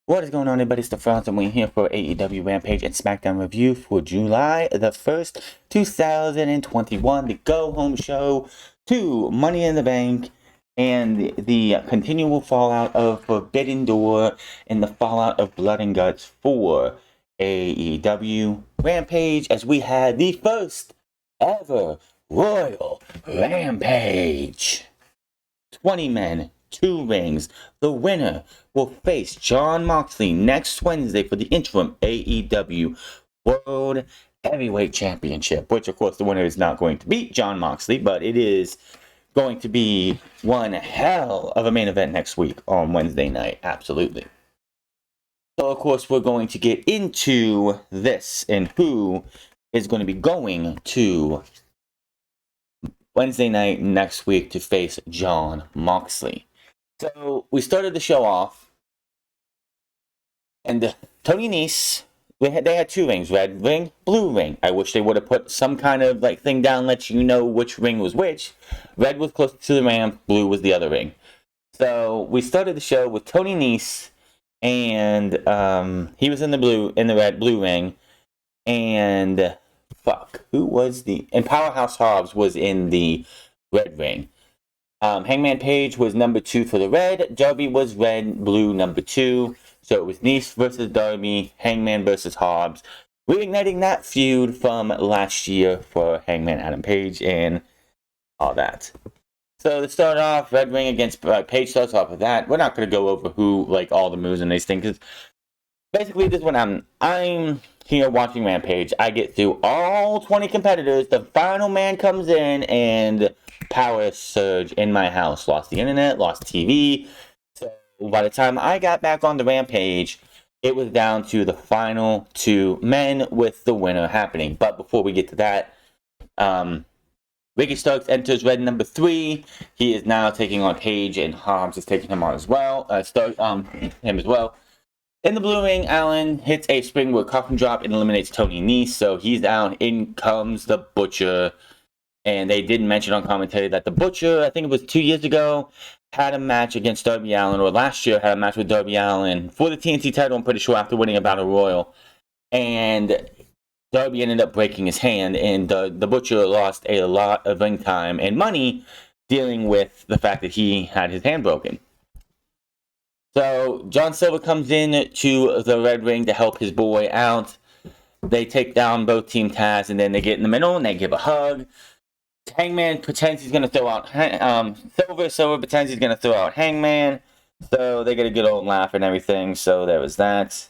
What is going on, everybody? It's the Franz, and we're here for AEW Rampage and SmackDown review for July the 1st, 2021. The go-home show to Money in the Bank and the continual fallout of Forbidden Door and the fallout of Blood and Guts for AEW Rampage, as we had the first ever Royal Rampage. 20 men, 2 rings. The winner will face Jon Moxley next Wednesday for the interim AEW World Heavyweight Championship, which of course the winner is not going to beat Jon Moxley, but it is going to be one hell of a main event next week on Wednesday night. Absolutely. So of course we're going to get into this and who is going to be going to Wednesday night next week to face Jon Moxley. So we started the show off, and Tony Nese, they had 2 rings, red ring, blue ring. I wish they would have put some kind of thing down, let you know which ring was which. Red was close to the ramp, blue was the other ring. So we started the show with Tony Nese, and he was in the blue ring, and and Powerhouse Hobbs was in the red ring. Hangman Page was number 2 for the red. Darby was red, blue, number 2. So it was Nese versus Darby, Hangman versus Hobbs, reigniting that feud from last year for Hangman Adam Page and all that. So to start off, red ring against Page starts off with that. We're not going to go over who, all the moves and these things, because basically this is what I'm here watching Rampage. I get through all 20 competitors. The final man comes in and power surge in my house. Lost the internet, lost TV. So by the time I got back on the Rampage, it was down to the final 2 men with the winner happening. But before we get to that, Ricky Starks enters red number 3. He is now taking on Page, and Hobbs is taking him on as well. Him as well. In the blue ring, Allen hits a springboard coffin drop and eliminates Tony Nese, so he's out. In comes the Butcher. And they did mention on commentary that the Butcher, I think it was 2 years ago, had a match against Darby Allin, or last year had a match with Darby Allin for the TNT title, I'm pretty sure, after winning a Battle Royal. And Darby ended up breaking his hand, and the Butcher lost a lot of ring time and money dealing with the fact that he had his hand broken. So John Silver comes in to the red ring to help his boy out. They take down both Team Taz, and then they get in the middle and they give a hug. Hangman pretends he's going to throw out Silver pretends he's going to throw out Hangman. So they get a good old laugh and everything. So there was that.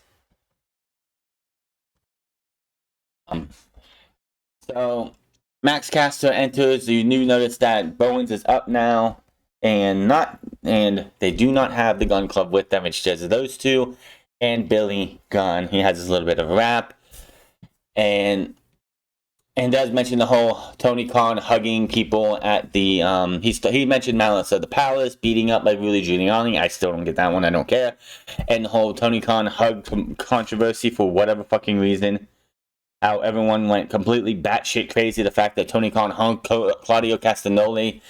So Max Caster enters. You notice that Bowens is up now. And they do not have the Gun Club with them. It's just those 2 and Billy Gunn. He has his little bit of a rap. And does mention the whole Tony Khan hugging people at the he mentioned Malice at the Palace, beating up like Rudy Giuliani. I still don't get that one. I don't care. And the whole Tony Khan hug controversy for whatever fucking reason. How everyone went completely batshit crazy. The fact that Tony Khan hugged Claudio Castagnoli.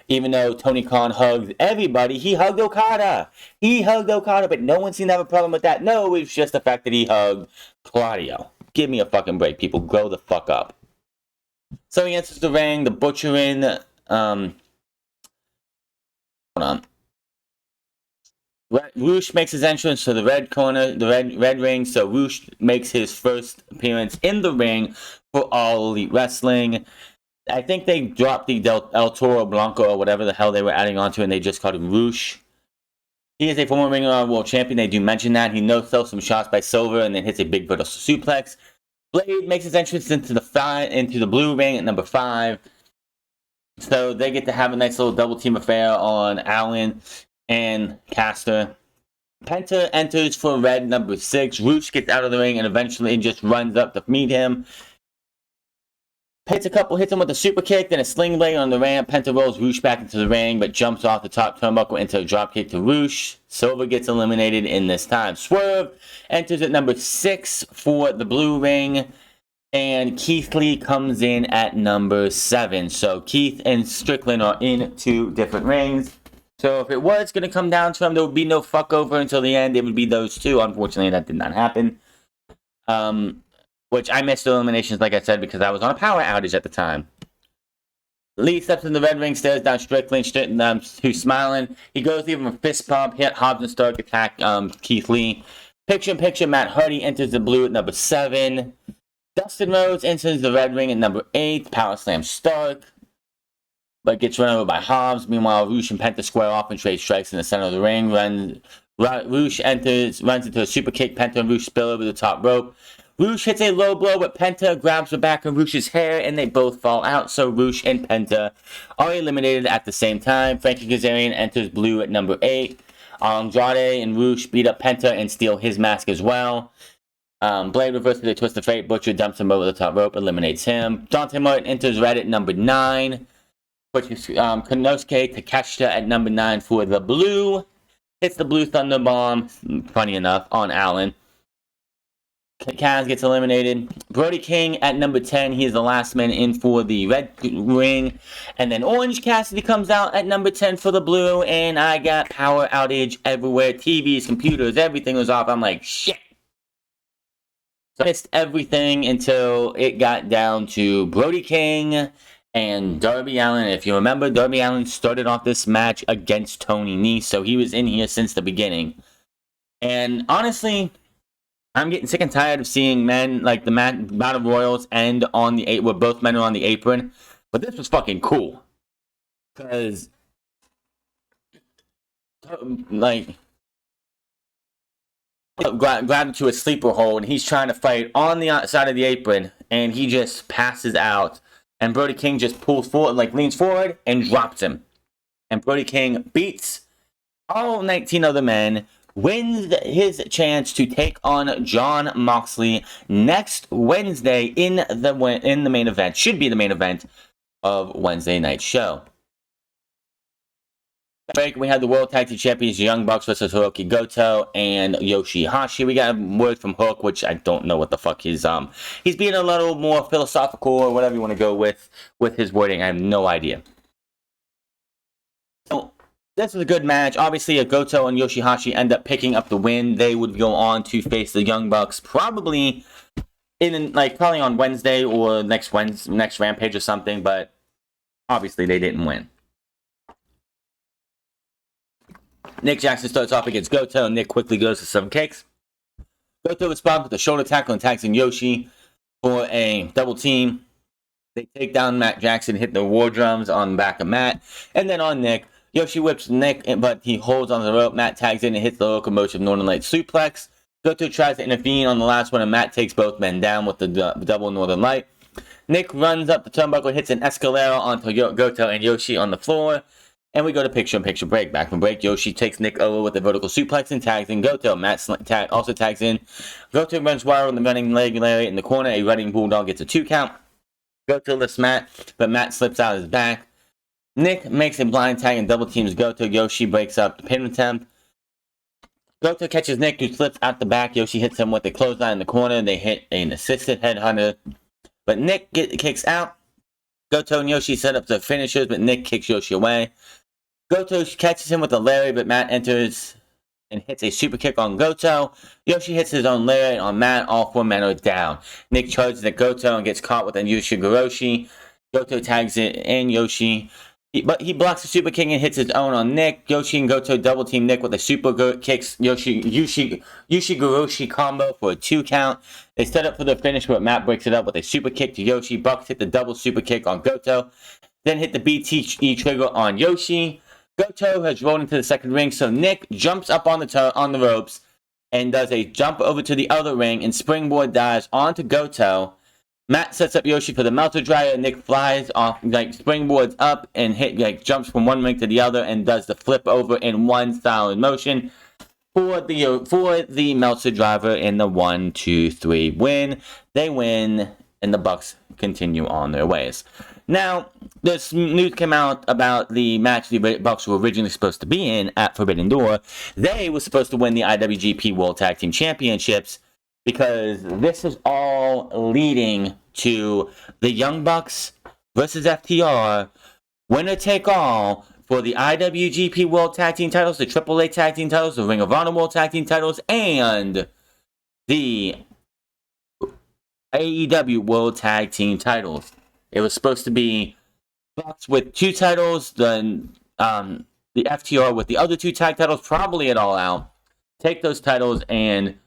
Even though Tony Khan hugged everybody, he hugged Okada. But no one seemed to have a problem with that. No, it was just the fact that he hugged Claudio. Give me a fucking break, people. Grow the fuck up. So he enters the ring, the Butcher in. Hold on. Roosh makes his entrance to the red corner, the red ring. So Roosh makes his first appearance in the ring for All Elite Wrestling. I think they dropped the El Toro Blanco or whatever the hell they were adding onto, and they just called him Roosh. He is a former Ring of Honor World Champion. They do mention that. He no-sells some shots by Silver and then hits a big vertical suplex. Blade makes his entrance into the blue ring at number 5. So they get to have a nice little double team affair on Allen and Caster. Penta enters for red number 6. Roosh gets out of the ring and eventually just runs up to meet him. Hits him with a super kick, then a sling blade on the ramp. Penta rolls Roosh back into the ring, but jumps off the top turnbuckle into a drop kick to Roosh. Silver gets eliminated in this time. Swerve enters at number 6 for the blue ring, and Keith Lee comes in at number 7. So Keith and Strickland are in 2 different rings. So if it was going to come down to them, there would be no fuck over until the end. It would be those two. Unfortunately, that did not happen. Which I missed the eliminations, like I said, because I was on a power outage at the time. Lee steps in the red ring, stares down Strickland, who's smiling. He goes even a fist pump, hit Hobbs and Stark, attack Keith Lee. Picture, Matt Hardy enters the blue at number 7. Dustin Rhodes enters the red ring at number 8. Power slam Stark, but gets run over by Hobbs. Meanwhile, Roosh and Penta square off and trade strikes in the center of the ring. Roosh runs into a super kick. Penta and Roosh spill over the top rope. Roosh hits a low blow, but Penta grabs the back of Roosh's hair, and they both fall out, so Roosh and Penta are eliminated at the same time. Frankie Kazarian enters blue at number 8. Andrade and Roosh beat up Penta and steal his mask as well. Blade reverses a twist of fate. Butcher dumps him over the top rope, eliminates him. Dante Martin enters red at number 9. Pushes Konosuke Takeshita at number 9 for the blue. Hits the blue Thunder Bomb, funny enough, on Allen. Kaz gets eliminated. Brody King at number 10. He is the last man in for the red ring. And then Orange Cassidy comes out at number 10 for the blue. And I got power outage everywhere. TVs, computers, everything was off. I'm like, shit. So I missed everything until it got down to Brody King and Darby Allin. If you remember, Darby Allin started off this match against Tony Nese. So he was in here since the beginning. And honestly, I'm getting sick and tired of seeing men like the Battle Royals end on the 8, where both men are on the apron. But this was fucking cool. Because, like, grabbed to a sleeper hold, and he's trying to fight on the outside of the apron, and he just passes out. And Brody King just pulls forward, like leans forward, and drops him. And Brody King beats all 19 other men, wins his chance to take on Jon Moxley next Wednesday in the main event. Should be the main event of Wednesday night's show. Break, we had the World Tag Team Champions, Young Bucks versus Hiroki Goto and Yoshihashi. We got a word from Hook, which I don't know what the fuck he's being a little more philosophical or whatever you want to go with his wording. I have no idea. So, this was a good match. Obviously, Goto and Yoshihashi end up picking up the win. They would go on to face the Young Bucks probably on Wednesday or next Rampage or something, but obviously they didn't win. Nick Jackson starts off against Goto, and Nick quickly goes to 7 kicks. Goto responds with a shoulder tackle and tags in Yoshi for a double team. They take down Matt Jackson, hit the war drums on the back of Matt, and then on Nick. Yoshi whips Nick, but he holds on the rope. Matt tags in and hits the locomotive Northern Light suplex. Goto tries to intervene on the last one, and Matt takes both men down with the double Northern Light. Nick runs up the turnbuckle, hits an escalator onto Goto and Yoshi on the floor. And we go to picture-in-picture break. Back from break, Yoshi takes Nick over with a vertical suplex and tags in Goto. Matt also tags in. Goto runs wild on the running leg lariat in the corner. A running bulldog gets a 2 count. Goto lifts Matt, but Matt slips out his back. Nick makes a blind tag and double teams Goto. Yoshi breaks up the pin attempt. Goto catches Nick, who slips out the back. Yoshi hits him with a clothesline in the corner. They hit an assisted headhunter, but Nick kicks out. Goto and Yoshi set up the finishers, but Nick kicks Yoshi away. Goto catches him with a lariat, but Matt enters and hits a super kick on Goto. Yoshi hits his own lariat on Matt. All 4 men are down. Nick charges at Goto and gets caught with a Ushigoroshi. Goto tags in Yoshi, but he blocks the super kick and hits his own on Nick. Yoshi and Goto double team Nick with a super kicks Ushigoroshi combo for a 2 count. They set up for the finish, but Matt breaks it up with a super kick to Yoshi. Bucks hit the double super kick on Goto, then hit the BTE trigger on Yoshi. Goto has rolled into the second ring, so Nick jumps up on the ropes and does a jump over to the other ring and springboard dives onto Goto. Matt sets up Yoshi for the Melter Dryer. Nick flies off, springboards up and jumps from one ring to the other and does the flip over in one solid motion for the Melter Driver in the 1-2-3 win. They win, and the Bucks continue on their ways. Now, this news came out about the match the Bucks were originally supposed to be in at Forbidden Door. They were supposed to win the IWGP World Tag Team Championships, because this is all leading to the Young Bucks versus FTR, winner take all for the IWGP World Tag Team titles, the AAA Tag Team titles, the Ring of Honor World Tag Team titles, and the AEW World Tag Team titles. It was supposed to be Bucks with 2 titles, then the FTR with the other 2 tag titles, probably at All Out. Take those titles and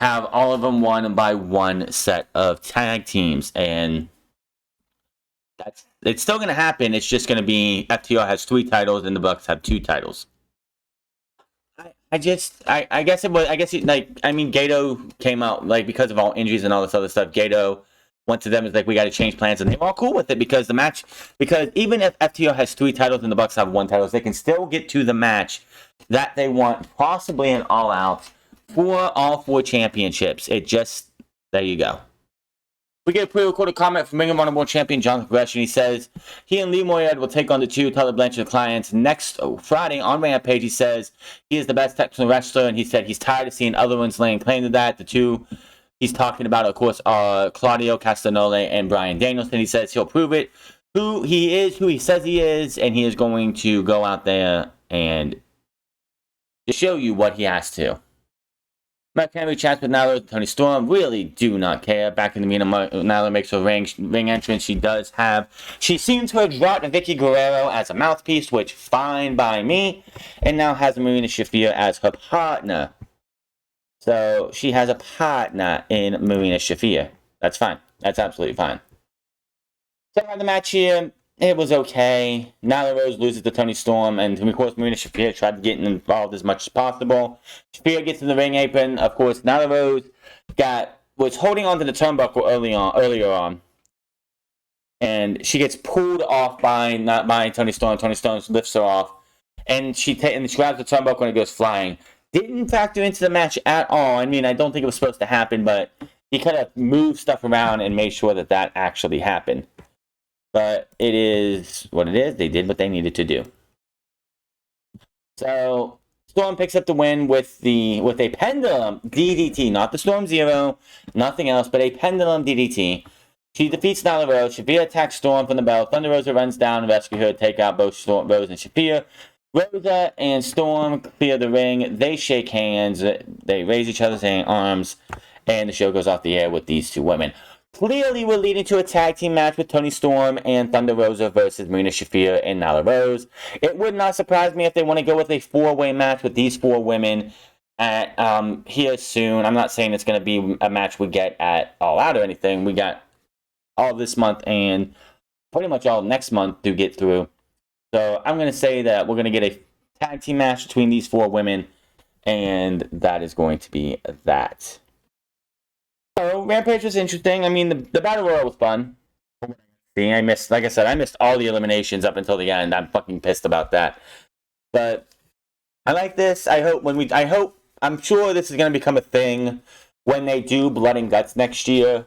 have all of them won by one set of tag teams, and it's still going to happen. It's just going to be FTR has 3 titles and the Bucks have 2 titles. I guess Gato came out, like, because of all injuries and all this other stuff. Gato went to them and was like, we got to change plans, and they were all cool with it because even if FTR has 3 titles and the Bucks have 1 title, they can still get to the match that they want, possibly an All Out, for all 4 championships. There you go. We get a pre-recorded comment from Ring of Honor World Champion Jonathan Progression. He says he and Lee Moriarty will take on the 2 Tyler Blanchard clients next Friday on Rampage. He says he is the best technical wrestler, and he said he's tired of seeing other ones laying claim to that. The 2 he's talking about, of course, are Claudio Castagnoli and Bryan Danielson. He says he'll prove it, who he is, who he says he is, and he is going to go out there and to show you what he has to. Mark Henry chats with Nyla and Tony Storm. Really do not care. Back in the arena, Nyla makes her ring entrance. She seems to have brought Vicky Guerrero as a mouthpiece, which fine by me, and now has Marina Shafir as her partner. So she has a partner in Marina Shafir. That's fine. That's absolutely fine. So the match here, it was okay. Nyla Rose loses to Tony Storm, and of course Marina Shafir tried to get involved as much as possible. Shafir gets in the ring apron. Of course, Nyla Rose was holding onto the turnbuckle earlier on, and she gets pulled off by Tony Storm. Tony Storm lifts her off, and she grabs the turnbuckle and it goes flying. Didn't factor into the match at all. I mean, I don't think it was supposed to happen, but he kind of moved stuff around and made sure that actually happened. But it is what it is. They did what they needed to do. So Storm picks up the win with a pendulum DDT, not the Storm Zero, nothing else, but a pendulum DDT. She defeats Nyla Rose. Shafir attacks Storm from the bell. Thunder Rosa runs down and rescue her, take out both Rose and Shafir. Rosa and Storm clear the ring. They shake hands. They raise each other's arms, and the show goes off the air with these 2 women. Clearly, we're leading to a tag team match with Tony Storm and Thunder Rosa versus Marina Shafir and Nyla Rose. It would not surprise me if they want to go with a 4-way match with these 4 women here soon. I'm not saying it's going to be a match we get at All Out or anything. We got all this month and pretty much all next month to get through. So I'm going to say that we're going to get a tag team match between these 4 women, and that is going to be that. So Rampage was interesting. I mean, the Battle Royal was fun. I missed all the eliminations up until the end. I'm fucking pissed about that. But I like this. I'm sure this is going to become a thing when they do Blood and Guts next year.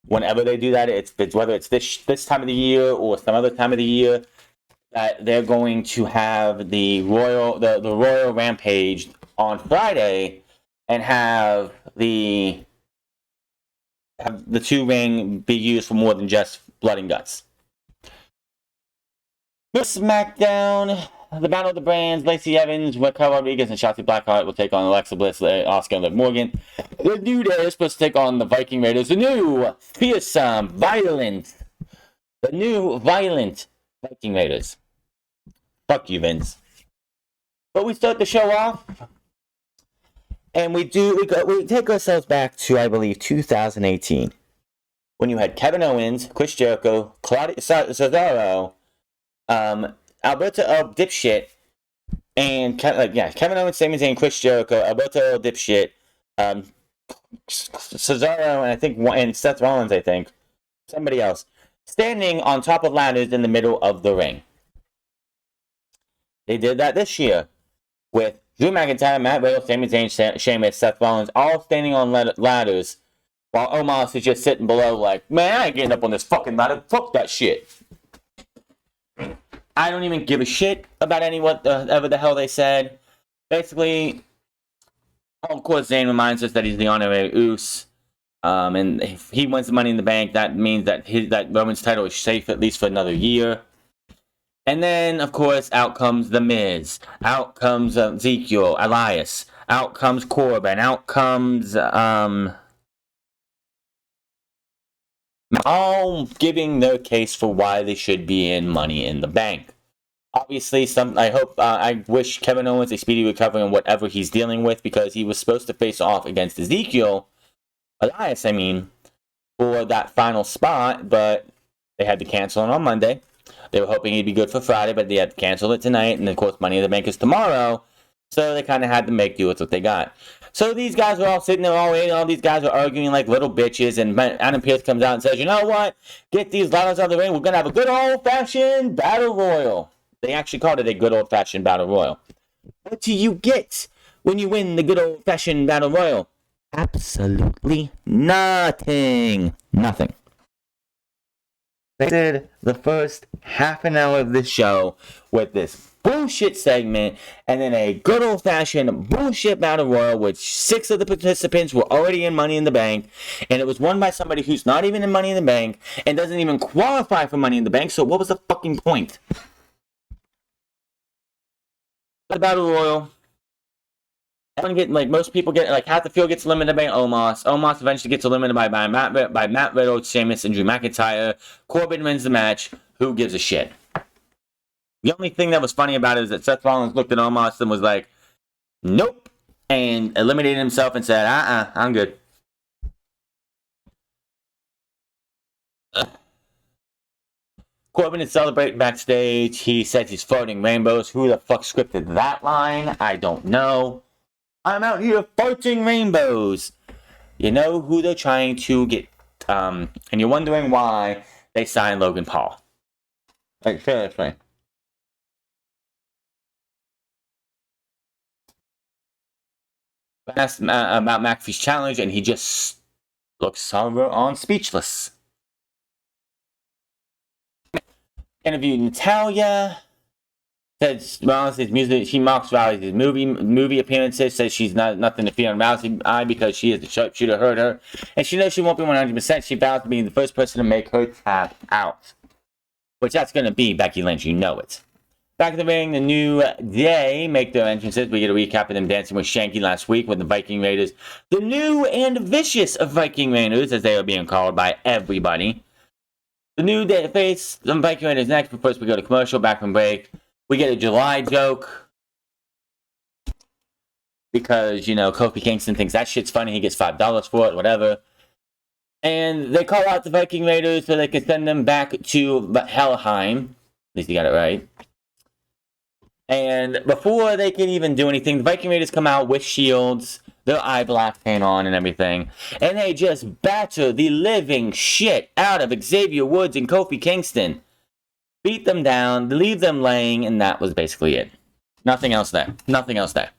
Whenever they do that, it's whether it's this time of the year or some other time of the year, that they're going to have the Royal Rampage on Friday and have the 2-ring be used for more than just Blood and Guts. SmackDown, the Battle of the Brands, Lacey Evans, Raquel Rodriguez, and Shotzi Blackheart will take on Alexa Bliss, Asuka, and Liv Morgan. The New Day is supposed to take on the Viking Raiders, the new violent Viking Raiders. Fuck you, Vince. But we start the show off, and we take ourselves back to, I believe, 2018, when you had Kevin Owens, Chris Jericho, Claudio Cesaro, Alberto El Dipshit, and Kevin Owens, Sami Zayn, Chris Jericho, Alberto El Dipshit, Cesaro, and Seth Rollins, I think, somebody else, standing on top of ladders in the middle of the ring. They did that this year with Drew McIntyre, Matt Riddle, Sami Zayn, Sheamus, Seth Rollins, all standing on ladders, while Omos is just sitting below like, man, I ain't getting up on this fucking ladder. Fuck that shit. I don't even give a shit about whatever the hell they said. Basically, of course, Zayn reminds us that he's the honorary Uce. And if he wins the Money in the Bank, that means that Roman's title is safe at least for another year. And then, of course, out comes The Miz. Out comes Ezekiel, Elias. Out comes Corbin. Out comes, all giving their case for why they should be in Money in the Bank. Obviously, I wish Kevin Owens a speedy recovery on whatever he's dealing with, because he was supposed to face off against Elias, for that final spot, but they had to cancel it on Monday. They were hoping he'd be good for Friday, but they had to cancel it tonight, and of course, Money in the Bank is tomorrow, so they kind of had to make do with what they got. So these guys were all sitting there all waiting. All these guys were arguing like little bitches, and Adam Pearce comes out and says, "You know what? Get these ladders out of the ring. We're gonna have a good old-fashioned battle royal." They actually called it a good old-fashioned battle royal. What do you get when you win the good old-fashioned battle royal? Absolutely nothing. Nothing. They did the first half an hour of this show with this bullshit segment, and then a good old-fashioned bullshit battle royal, which 6 of the participants were already in Money in the Bank, and it was won by somebody who's not even in Money in the Bank and doesn't even qualify for Money in the Bank. So what was the fucking point? The battle royal. Most people get, like, half the field gets eliminated by Omos. Omos eventually gets eliminated by Matt Riddle, Sheamus, and Drew McIntyre. Corbin wins the match. Who gives a shit? The only thing that was funny about it is that Seth Rollins looked at Omos and was like, "Nope," and eliminated himself and said, I'm good. Corbin is celebrating backstage. He says he's floating rainbows. Who the fuck scripted that line? I don't know. I'm out here farting rainbows. You know who they're trying to get, and you're wondering why they signed Logan Paul. Like, seriously. I asked about McAfee's challenge, and he just looks somber on speechless. Interviewed Natalia. Says Rousey's music. She mocks Rousey's movie appearances. Says she's nothing to fear on Rousey's eye because she is the sharpshooter. Hurt her, and she knows she won't be 100%. She vows to be the first person to make her tap out, which that's going to be Becky Lynch. You know it. Back in the ring, the New Day make their entrances. We get a recap of them dancing with Shanky last week with the Viking Raiders, the new and vicious of Viking Raiders, as they are being called by everybody. The New Day face the Viking Raiders next, but first we go to commercial. Back from break. We get a July joke because, you know, Kofi Kingston thinks that shit's funny. He gets $5 for it, whatever. And they call out the Viking Raiders so they can send them back to Helheim. At least you got it right. And before they can even do anything, the Viking Raiders come out with shields, their eye black paint on and everything. And they just batter the living shit out of Xavier Woods and Kofi Kingston. Beat them down, leave them laying, and that was basically it. Nothing else there. Nothing else there.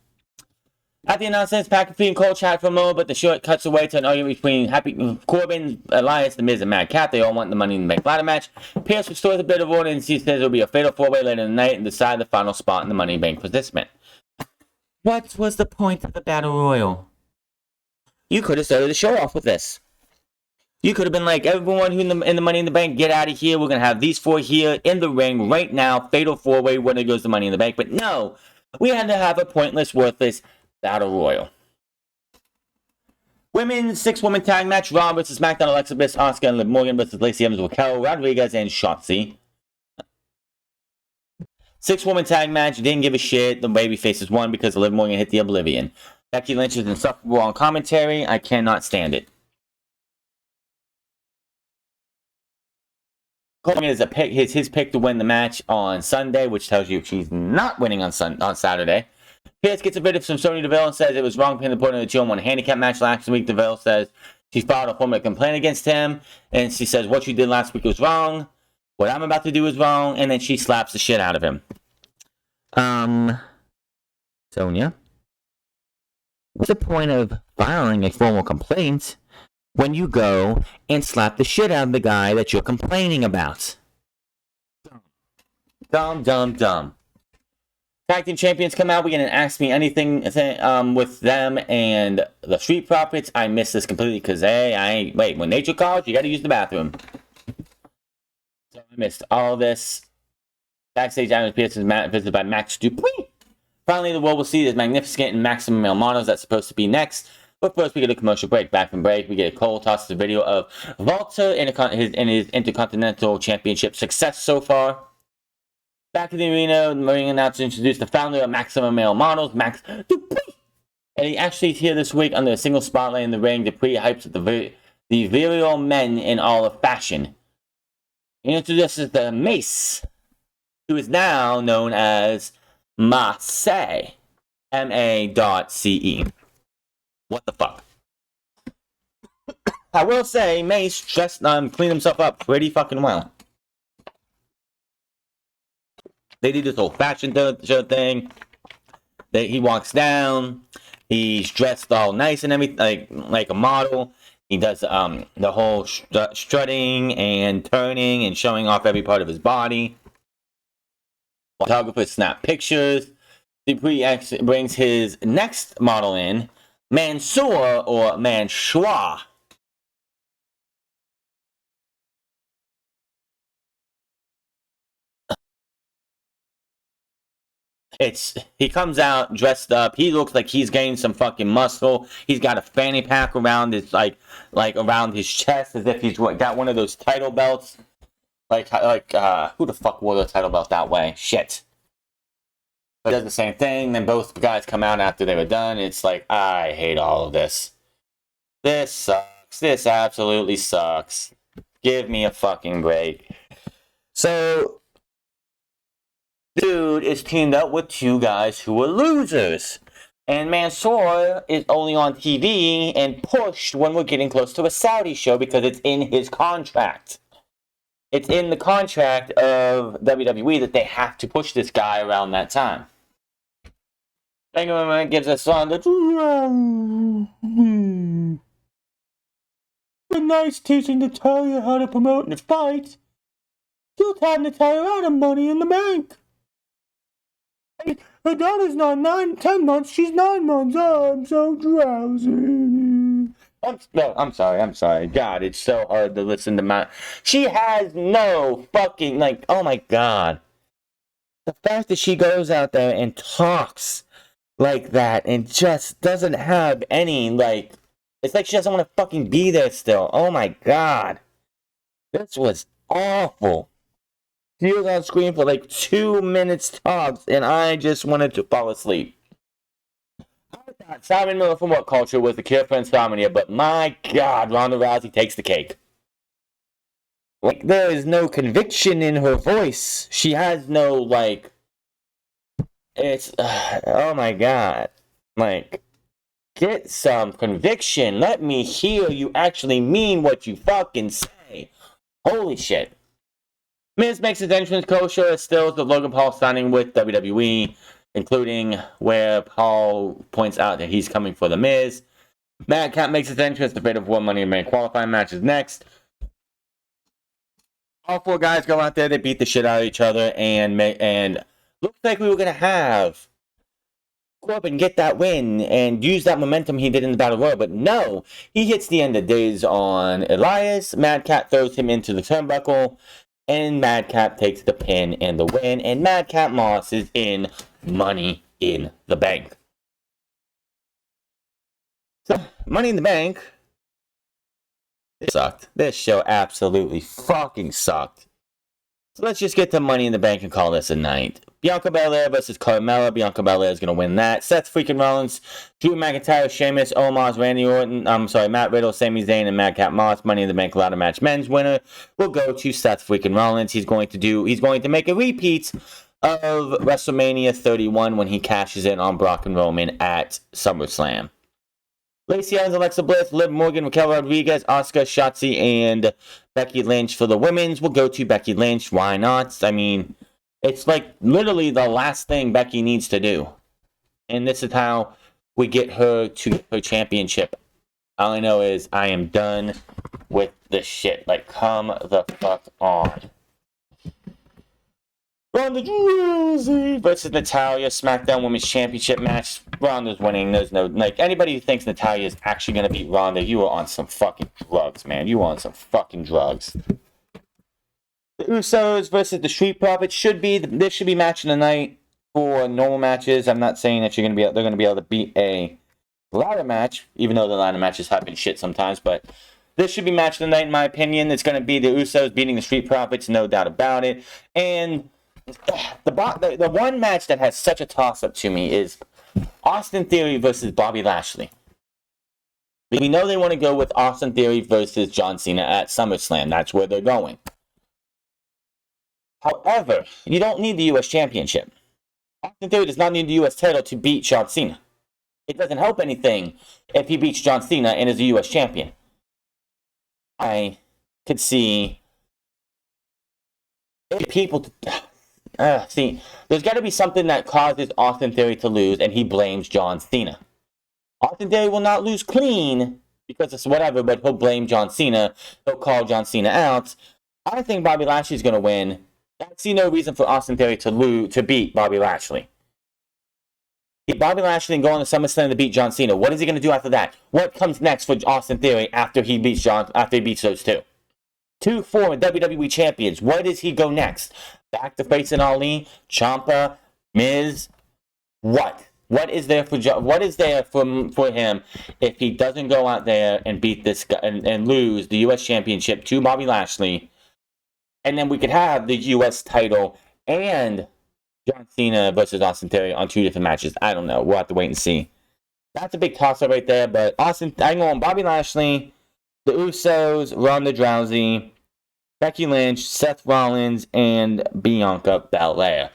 At the announcements, McAfee and Cole chat for a moment, but the short cuts away to an argument between Corbin, Elias, The Miz, and MadCap. They all want the Money in the Bank ladder match. Pierce restores a bit of order, and he says it'll be a fatal 4-way later in the night and decide the final spot in the Money in the Bank participant. What was the point of the Battle Royal? You could have started the show off with this. You could have been like, everyone who in the Money in the Bank, get out of here. We're going to have these 4 here in the ring right now. Fatal 4-way, winner goes to Money in the Bank. But no, we had to have a pointless, worthless Battle Royal. Women's 6-woman tag match. Raw versus SmackDown. Alexa Bliss, Asuka, and Liv Morgan versus Lacey Evans, Raquel Rodriguez, and Shotzi. 6-woman tag match. Didn't give a shit. The baby faces won because Liv Morgan hit the Oblivion. Becky Lynch is insufferable on commentary. I cannot stand it. Corbin is his pick to win the match on Sunday, which tells you she's not winning on Saturday. Pierce gets a bit of some Sonya Deville and says it was wrong pin the point of the 2-on-1 handicap match last week. Deville says she filed a formal complaint against him, and she says what you did last week was wrong. What I'm about to do is wrong, and then she slaps the shit out of him. Sonya, what's the point of filing a formal complaint when you go and slap the shit out of the guy that you're complaining about? Dumb. Tag Team Champions come out. We get an Ask Me Anything with them and the Street Profits. I missed this completely because, when nature calls, you got to use the bathroom. So I missed all this. Backstage, Adam Pearce is visited by Max Dupree. Finally, the world will see this magnificent and maximum male models that's supposed to be next. But first, we get a commercial break. Back from break, we get a Cole tosses a video of Walter in his Intercontinental Championship success so far. Back in the arena, the ring announcer introduced the founder of Maximum Male Models, Max Dupree. And he actually is here this week under a single spotlight in the ring. Dupree hypes at the virile men in all of fashion. He introduces the Mace, who is now known as Mace. M-A.C-E. What the fuck? I will say, Mace just cleaned himself up pretty fucking well. They did this whole fashion show thing. He walks down. He's dressed all nice and everything, like a model. He does the whole strutting and turning and showing off every part of his body. Photographers snap pictures. Dupree brings his next model in, Mansoor or Mansoor. He comes out dressed up. He looks like he's getting some fucking muscle. He's got a fanny pack around his like around his chest, as if he's got one of those title belts. Who the fuck wore the title belt that way? Shit. But he does the same thing. Then both guys come out after they were done. It's like, I hate all of this. This sucks. This absolutely sucks. Give me a fucking break. So, dude is teamed up with two guys who are losers. And Mansoor is only on TV and pushed when we're getting close to a Saudi show because it's in his contract. It's in the contract of WWE that they have to push this guy around that time. Benjamin gives us on the nice teaching Natalya how to promote in the fight. Still have Natalya out of Money in the Bank. Her daughter's not 10 months, she's 9 months. Oh, I'm so drowsy. I'm sorry. God, it's so hard to listen to my... She has no fucking, oh my God. The fact that she goes out there and talks like that and just doesn't have any, it's like she doesn't want to fucking be there still. Oh my God. This was awful. She was on screen for 2 minutes tops, and I just wanted to fall asleep. I thought Simon Miller from What Culture was the cure for insomnia, but my God, Ronda Rousey takes the cake. There is no conviction in her voice. She has no, it's, oh my God. Get some conviction. Let me hear you actually mean what you fucking say. Holy shit. Miz makes his entrance. Kosher stills the Logan Paul signing with WWE, including where Paul points out that he's coming for the Miz. MadCap makes his entrance. The Fatal 4 Money in the Bank qualifying match is next. All four guys go out there. They beat the shit out of each other, and looks like we were gonna have Corbin get that win and use that momentum he did in the Battle Royal, but no, he hits the end of days on Elias. MadCap throws him into the turnbuckle, and MadCap takes the pin and the win, and MadCap Moss is in Money in the Bank. So, Money in the Bank, it sucked. This show absolutely fucking sucked. So let's just get to Money in the Bank and call this a night. Bianca Belair versus Carmella. Bianca Belair is going to win that. Seth freaking Rollins, Drew McIntyre, Sheamus, Omos, Randy Orton, Matt Riddle, Sami Zayn, and MadCap Moss. Money in the Bank ladder match men's winner will go to Seth freaking Rollins. He's going to make a repeat of WrestleMania 31 when he cashes in on Brock and Roman at SummerSlam. Lacey Evans, Alexa Bliss, Liv Morgan, Raquel Rodriguez, Asuka, Shotzi, and Becky Lynch for the women's. We'll go to Becky Lynch. Why not? I mean, it's literally the last thing Becky needs to do. And this is how we get her to her championship. All I know is I am done with this shit. Come the fuck on. Ronda Rousey versus Natalya, SmackDown Women's Championship match. Ronda's winning. There's no, anybody who thinks Natalya is actually going to beat Ronda, you are on some fucking drugs, man. You are on some fucking drugs. The Usos versus the Street Profits this should be match of the night for normal matches. I'm not saying that they're going to be able to beat a ladder match, even though the ladder matches have been shit sometimes, but this should be match of the night in my opinion. It's going to be the Usos beating the Street Profits, no doubt about it. And the one match that has such a toss-up to me is Austin Theory versus Bobby Lashley. We know they want to go with Austin Theory versus John Cena at SummerSlam. That's where they're going. However, you don't need the U.S. Championship. Austin Theory does not need the U.S. title to beat John Cena. It doesn't help anything if he beats John Cena and is a U.S. champion. I could see people... see, there's got to be something that causes Austin Theory to lose, and he blames John Cena. Austin Theory will not lose clean because it's whatever, but he'll blame John Cena. He'll call John Cena out. I think Bobby Lashley's going to win. I see no reason for Austin Theory to beat Bobby Lashley. Bobby Lashley and go on to SummerSlam to beat John Cena. What is he going to do after that? What comes next for Austin Theory after he beats those two? Two former WWE champions. Where does he go next? Back to facing Ali, Ciampa, Miz. What? What is there for him if he doesn't go out there and beat this guy and lose the U.S. Championship to Bobby Lashley? And then we could have the U.S. title and John Cena versus Austin Theory on two different matches. I don't know. We'll have to wait and see. That's a big toss-up right there. But I'm going Bobby Lashley, the Usos, Ronda Rousey, Becky Lynch, Seth Rollins, and Bianca Belair.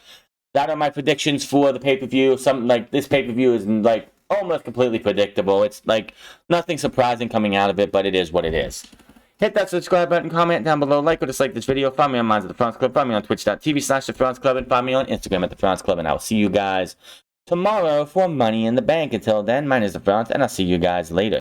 That are my predictions for the pay-per-view. Something like this pay-per-view is like almost completely predictable. It's like nothing surprising coming out of it, but it is what it is. Hit that subscribe button, comment down below, like or dislike this video. Find me on Minds of the France Club. Find me on twitch.tv/The France Club. And find me on Instagram at The France Club. And I'll see you guys tomorrow for Money in the Bank. Until then, my name is The France, and I'll see you guys later.